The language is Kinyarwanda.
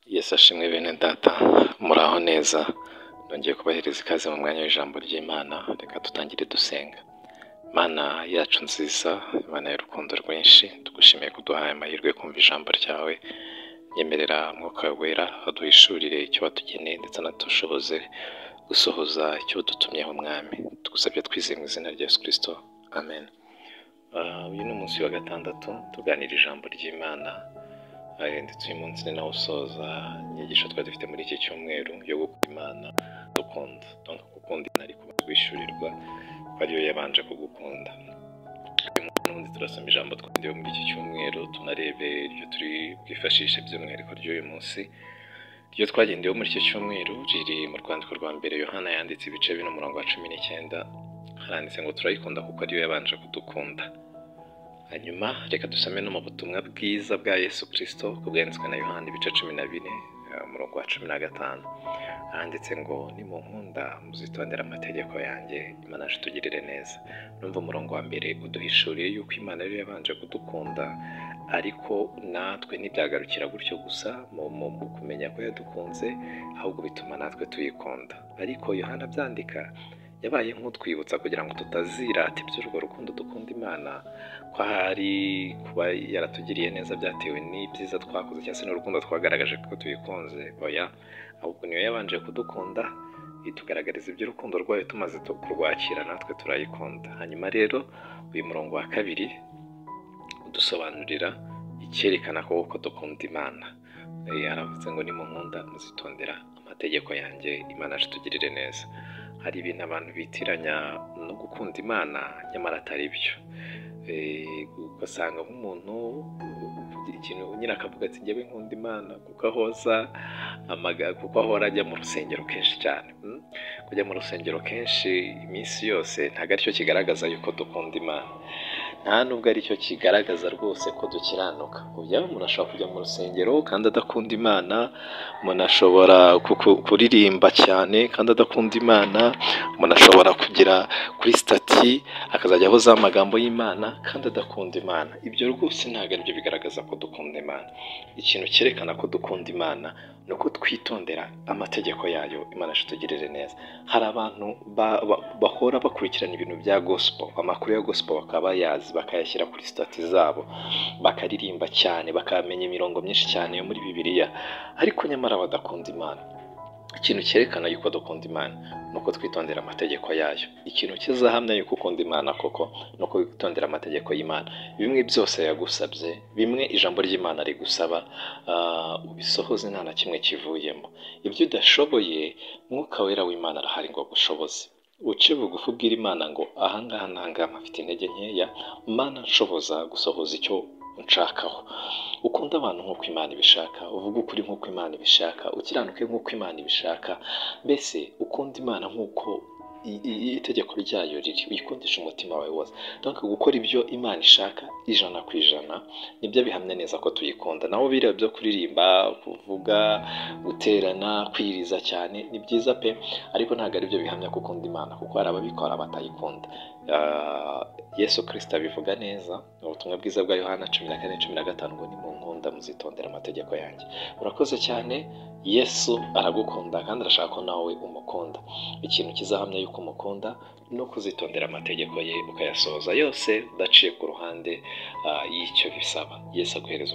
Yesu ashimwe bene data, muraho neza. Nongeye kubahereza ikaze mu mwanya w'ijambo ry'Imana. Reka dutangire dusenga. Mana yacu nziza, Imana y'urukundo rwinshi, tugushimiye kuduhaye amahirwe yo kumva ijambo ryawe. Nyemerera Mwuka wera aduhishurire icyo watugeneye ndetse anatushoboze gusohoza icyo dutumyeho Mwami. Tugusabye twizeye mu izina rya Yesu Kristo. Amen. Uyu ni umunsi wa gatandatu tuganira ijambo ry'Imana. Ndetse uyu munsi ni nawo usoza inyigisho twari dufite muri iki cyumweru yo gukunda Imana dukunda. Donc gukunda Imana ariko kwishyurirwa ko ariyo yabanje kugukunda. Ubundi turasoma ijambo twagendeyeho muri iki cyumweru, tunarebe iryo turi bwifashishe by'umwihariko ry'uyu munsi. Iryo twagendeyeho muri iki cyumweru riri mu rwandiko rwa mbere Yohana yanditse ibice 4:19. Haranditse ngo turayikunda kuko ariyo yabanje kudukunda. Hanyuma reka dusome no mu butumwa bwiza bwa Yesu Kristo bwanditswe na Yohana ibice 14:15. Handitse ngo nimunkunda muzitondera amategeko yanjye, Imana itugirire neza. Numva umurongo wa mbere uduhishuriye yuko Imana ariyo yabanje kudukunda, ariko natwe ntibyagarukira gutyo gusa mu kumenya ko yadukunze, ahubwo bituma natwe tuyikunda. Ariko Yohana byandika yabaye nk'utwibutsa kugira ngo tutazirata iby'urwo rukundo dukunda Imana, ko hari kuba yaratugiriye neza byatewe n'ibyiza twakoze cyangwa se n'urukundo twagaragaje ko tuyikunze. Oya, ahubwo niyo yabanje kudukunda, itugaragariza iby'urukundo rwayo tumaze kurwakira natwe turayikunda. Hanyuma rero uyu murongo wa kabiri udusobanurira icyerekana ko dukunda Imana. Yaravuze ngo nimunkunda muzitondera amategeko yanjye, Imana itugirire neza. Hari ibintu abantu bitiranya no gukunda Imana nyamara atari byo. Ugasanga nk'umuntu ikintu nyine akavuga ati njyewe nkunda Imana kuko ahora ajya mu rusengero kenshi cyane. Kujya mu rusengero kenshi iminsi yose ntabwo aricyo kigaragaza yuko dukunda Imana, nta nubwo aricyo kigaragaza rwose ko dukiranuka. Umuntu ashobora kujya mu rusengero kandi adakunda Imana, umuntu ashobora kuririmba cyane kandi adakunda Imana, umuntu ashobora kugira kuri stati akazajya ahoza amagambo y'Imana kandi adakunda Imana. Ibyo rwose ntabwo aribyo bigaragaza ko dukunda Imana. Ikintu cyerekana ko dukunda Imana ni uko twitondera amategeko yayo, Imana itugirire neza. Hari abantu bahora bakurikirana ibintu bya gospel, amakuru ya gospel bakaba bayazi, bakayashyira kuri stati zabo, bakaririmba cyane, bakamenya imirongo myinshi cyane yo muri Bibiliya, ariko nyamara badakunda Imana. Ikintu cyerekana yuko dukunda Imana ni uko twitondera amategeko yayo. Ikintu kizahamya yuko ukunda Imana koko ni uko witondera amategeko y'Imana. Bimwe byose yagusabye, bimwe ijambo ry'Imana rigusaba, ubisohoze nta na kimwe kivuyemo. Ibyo udashoboye, Mwuka wera w'Imana arahari ngo agushoboze. Uce bugufi ubwira Imana ngo ahangaha nanga mfite intege nkeya, Mana nshoboza gusohoza icyo unshakaho. Ukunda abantu nk'uko Imana ibishaka, uvuga ukuri nk'uko Imana ibishaka, ukiranuke nk'uko Imana ibishaka. Mbese ukunda Imana nk'uko itegeko ryayo riri, uyikundisha umutima wawe wose. Donc gukora ibyo Imana ishaka 100% nibyo bihamya neza ko tuyikunda. Naho biriya byo kuririmba, kuvuga, guterana, kwiriza cyane ni byiza pe, ariko ntabwo ari byo bihamya ko ukunda Imana, kuko hari ababikora batayikunda. Yesu Kristo abivuga neza mu butumwa bwiza bwa Yohana 14:15 ngo nimunkunda muzitondera amategeko yanjye. Urakoze cyane. Yesu aragukunda kandi arashaka ko nawe umukunda. Ikintu kizahamya yuko umukunda no kuzitondera amategeko ye ukayasohoza yose udaciye ku ruhande y'icyo bisaba. Yesu aguhereza